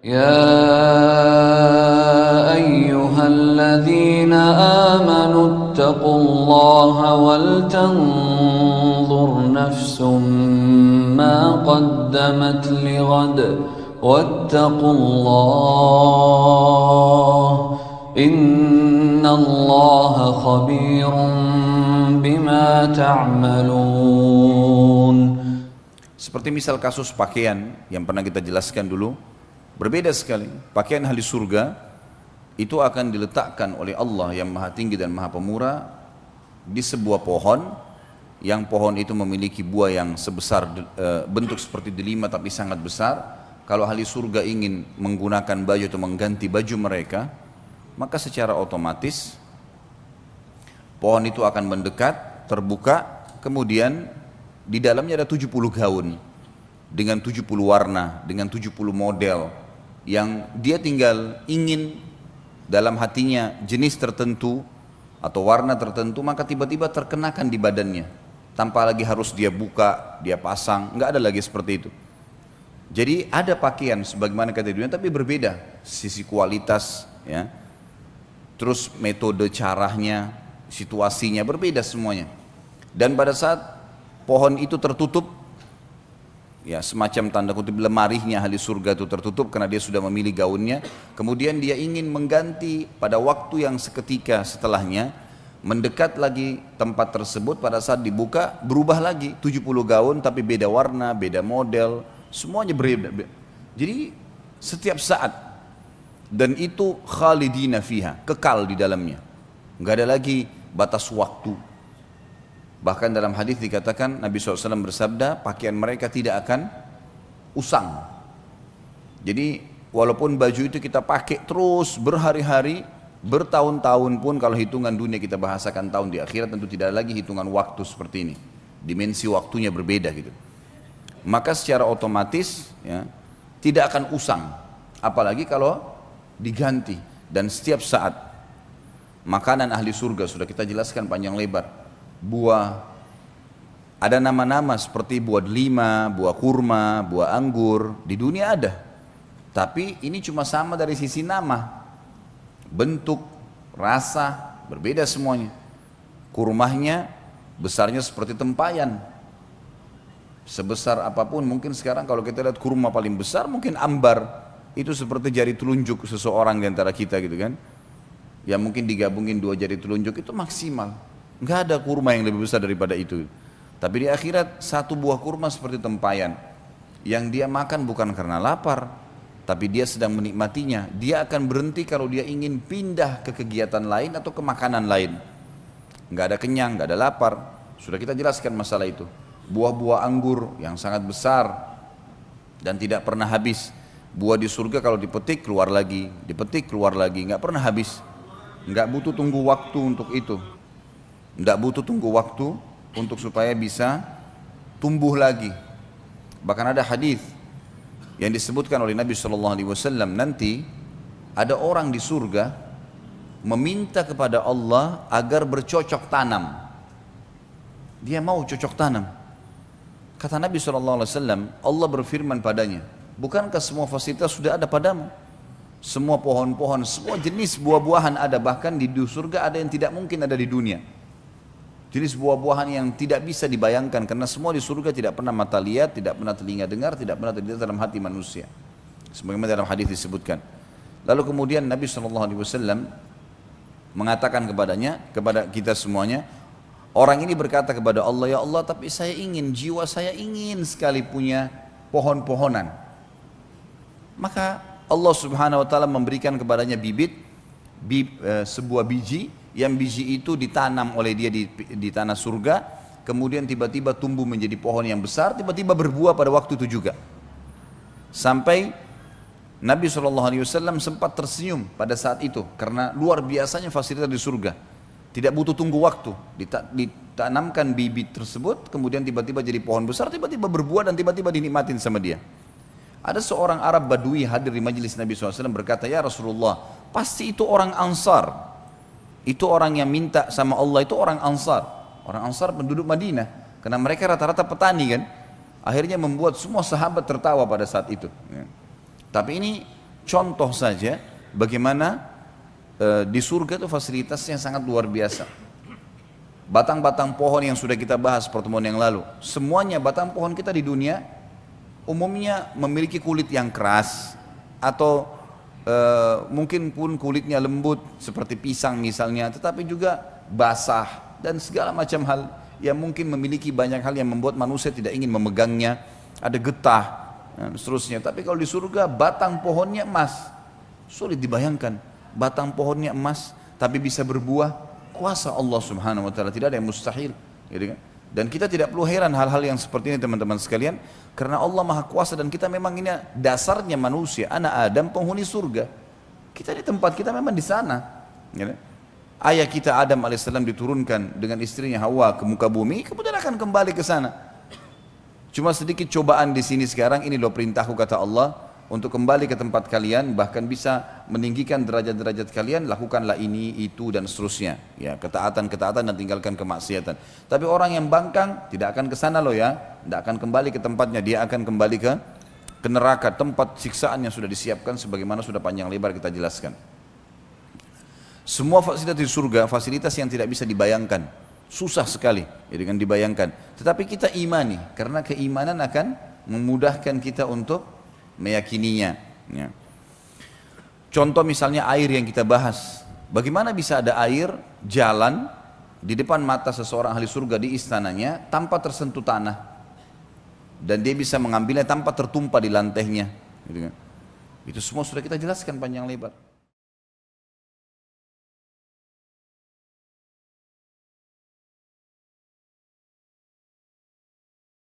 يا أيها الذين آمنوا اتقوا الله ولتنظر نفس ما قدمت لغد واتقوا الله إن الله خبير بما تعملون. Seperti misal kasus pakaian yang pernah kita jelaskan dulu, berbeda sekali. Pakaian ahli surga itu akan diletakkan oleh Allah yang maha tinggi dan maha pemurah di sebuah pohon, yang pohon itu memiliki buah yang sebesar bentuk seperti delima tapi sangat besar. Kalau ahli surga ingin menggunakan baju atau mengganti baju mereka, maka secara otomatis pohon itu akan mendekat, terbuka, kemudian di dalamnya ada 70 gaun dengan 70 warna, dengan 70 model yang dia tinggal ingin dalam hatinya jenis tertentu atau warna tertentu, maka tiba-tiba terkenakan di badannya tanpa lagi harus dia buka, dia pasang, nggak ada lagi seperti itu. Jadi ada pakaian sebagaimana kata dunia, tapi berbeda sisi kualitas, ya. Terus metode caranya, situasinya berbeda semuanya. Dan pada saat pohon itu tertutup, ya semacam tanda kutip lemarinya ahli surga itu tertutup karena dia sudah memilih gaunnya, kemudian dia ingin mengganti pada waktu yang seketika setelahnya, mendekat lagi tempat tersebut, pada saat dibuka berubah lagi 70 gaun tapi beda warna, beda model, semuanya berbeda. Jadi setiap saat, dan itu khalidina fiha, kekal di dalamnya, nggak ada lagi batas waktu. Bahkan dalam hadis dikatakan Nabi SAW bersabda, pakaian mereka tidak akan usang. Jadi walaupun baju itu kita pakai terus berhari-hari, bertahun-tahun pun, kalau hitungan dunia kita bahasakan tahun, di akhirat tentu tidak ada lagi hitungan waktu seperti ini. Dimensi waktunya berbeda gitu. Maka secara otomatis, ya, tidak akan usang. Apalagi kalau diganti. Dan setiap saat makanan ahli surga sudah kita jelaskan panjang lebar. Buah, ada nama-nama seperti buah delima, buah kurma, buah anggur, di dunia ada. Tapi ini cuma sama dari sisi nama, bentuk, rasa, berbeda semuanya. Kurmahnya besarnya seperti tempayan, sebesar apapun. Mungkin sekarang kalau kita lihat kurma paling besar mungkin ambar, itu seperti jari telunjuk seseorang di antara kita gitu kan. Ya mungkin digabungin 2 jari telunjuk itu maksimal. Enggak ada kurma yang lebih besar daripada itu. Tapi di akhirat satu buah kurma seperti tempayan, yang dia makan bukan karena lapar, tapi dia sedang menikmatinya. Dia akan berhenti kalau dia ingin pindah ke kegiatan lain atau ke makanan lain. Enggak ada kenyang, enggak ada lapar. Sudah kita jelaskan masalah itu. Buah-buah anggur yang sangat besar dan tidak pernah habis. Buah di surga kalau dipetik keluar lagi, dipetik keluar lagi, enggak pernah habis. Enggak butuh tunggu waktu untuk itu. Tidak butuh tunggu waktu untuk supaya bisa tumbuh lagi. Bahkan ada hadis yang disebutkan oleh Nabi SAW, nanti ada orang di surga meminta kepada Allah agar bercocok tanam. Dia mau cocok tanam. Kata Nabi SAW, Allah berfirman padanya, bukankah semua fasilitas sudah ada padamu? Semua pohon-pohon, semua jenis buah-buahan ada, bahkan di surga ada yang tidak mungkin ada di dunia. Jenis buah-buahan yang tidak bisa dibayangkan, karena semua di surga tidak pernah mata lihat, tidak pernah telinga dengar, tidak pernah terlintas dalam hati manusia. Sebagaimana dalam hadis disebutkan. Lalu kemudian Nabi SAW mengatakan kepadanya, kepada kita semuanya, orang ini berkata kepada Allah, ya Allah, tapi saya ingin, jiwa saya ingin sekali punya pohon-pohonan. Maka Allah Subhanahu Wa Taala memberikan kepadanya sebuah biji, yang biji itu ditanam oleh dia di tanah surga, kemudian tiba-tiba tumbuh menjadi pohon yang besar, tiba-tiba berbuah pada waktu itu juga. Sampai Nabi SAW sempat tersenyum pada saat itu, karena luar biasanya fasilitas di surga. Tidak butuh tunggu waktu, ditanamkan bibit tersebut, kemudian tiba-tiba jadi pohon besar, tiba-tiba berbuah dan tiba-tiba dinikmatin sama dia. Ada seorang Arab Badui hadir di majelis Nabi SAW berkata, ya Rasulullah, pasti itu orang Ansar. Itu orang yang minta sama Allah itu orang Ansar. Orang Ansar penduduk Madinah, karena mereka rata-rata petani kan. Akhirnya membuat semua sahabat tertawa pada saat itu. Tapi ini contoh saja bagaimana di surga itu fasilitasnya sangat luar biasa. Batang-batang pohon yang sudah kita bahas pertemuan yang lalu, semuanya batang pohon kita di dunia umumnya memiliki kulit yang keras atau mungkin pun kulitnya lembut seperti pisang misalnya, tetapi juga basah dan segala macam hal yang mungkin memiliki banyak hal yang membuat manusia tidak ingin memegangnya, ada getah dan seterusnya. Tapi kalau di surga batang pohonnya emas, sulit dibayangkan batang pohonnya emas tapi bisa berbuah. Kuasa Allah subhanahu wa ta'ala, tidak ada yang mustahil, gitu kan? Dan kita tidak perlu heran hal-hal yang seperti ini teman-teman sekalian, karena Allah maha kuasa dan kita memang ini dasarnya manusia, anak Adam penghuni surga. Kita di tempat kita memang di sana, gitu. Ayah kita Adam alaihissalam diturunkan dengan istrinya Hawa ke muka bumi, kemudian akan kembali ke sana. Cuma sedikit cobaan di sini sekarang, ini loh perintahku kata Allah, untuk kembali ke tempat kalian, bahkan bisa meninggikan derajat-derajat kalian, lakukanlah ini, itu dan seterusnya. Ya, ketaatan-ketaatan dan tinggalkan kemaksiatan. Tapi orang yang bangkang tidak akan ke sana loh ya, tidak akan kembali ke tempatnya, dia akan kembali ke neraka, tempat siksaan yang sudah disiapkan sebagaimana sudah panjang lebar kita jelaskan. Semua fasilitas di surga, fasilitas yang tidak bisa dibayangkan, susah sekali ya dengan dibayangkan. Tetapi kita imani, karena keimanan akan memudahkan kita untuk meyakininya. Ya. Contoh misalnya air yang kita bahas. Bagaimana bisa ada air jalan di depan mata seseorang ahli surga di istananya tanpa tersentuh tanah, dan dia bisa mengambilnya tanpa tertumpah di lantainya. Gitu kan. Itu semua sudah kita jelaskan panjang lebar.